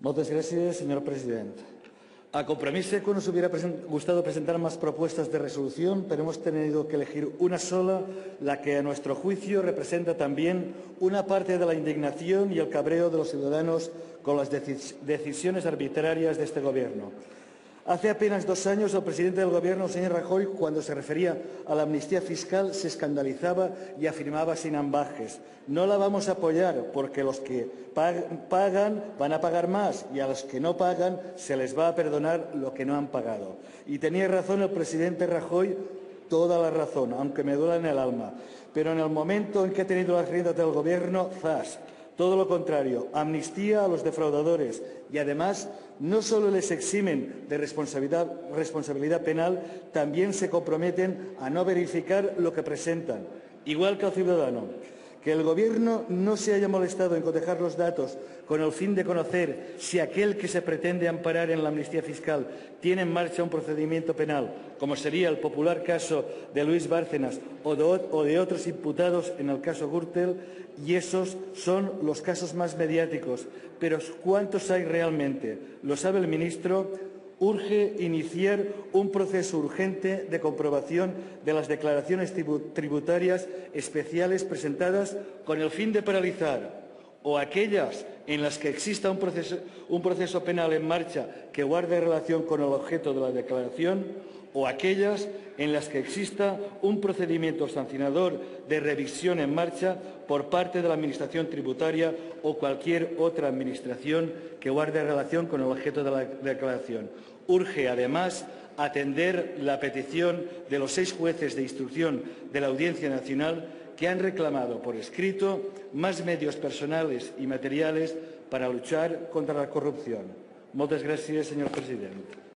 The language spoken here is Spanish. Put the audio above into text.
Moltes gràcies, señor presidente. A compromiso que nos hubiera gustado presentar más propuestas de resolución, pero hemos tenido que elegir una sola, la que a nuestro juicio representa también una parte de la indignación y el cabreo de los ciudadanos con las decisiones arbitrarias de este Gobierno. Hace apenas 2 años, el presidente del Gobierno, el señor Rajoy, cuando se refería a la amnistía fiscal, se escandalizaba y afirmaba sin ambajes: no la vamos a apoyar porque los que pagan van a pagar más y a los que no pagan se les va a perdonar lo que no han pagado. Y tenía razón el presidente Rajoy, toda la razón, aunque me duela en el alma. Pero en el momento en que ha tenido las riendas del Gobierno, ¡zas!, todo lo contrario, amnistía a los defraudadores y, además, no solo les eximen de responsabilidad penal, también se comprometen a no verificar lo que presentan, igual que al ciudadano. Que el Gobierno no se haya molestado en cotejar los datos con el fin de conocer si aquel que se pretende amparar en la amnistía fiscal tiene en marcha un procedimiento penal, como sería el popular caso de Luis Bárcenas o de otros imputados en el caso Gürtel, y esos son los casos más mediáticos. Pero ¿cuántos hay realmente? ¿Lo sabe el ministro? Urge iniciar un proceso urgente de comprobación de las declaraciones tributarias especiales presentadas con el fin de paralizar o aquellas en las que exista un proceso penal en marcha que guarde relación con el objeto de la declaración, o aquellas en las que exista un procedimiento sancionador de revisión en marcha por parte de la Administración tributaria o cualquier otra administración que guarde relación con el objeto de la declaración. Urge, además, atender la petición de los 6 jueces de instrucción de la Audiencia Nacional que han reclamado por escrito más medios personales y materiales para luchar contra la corrupción. Moltes gràcies, señor presidente.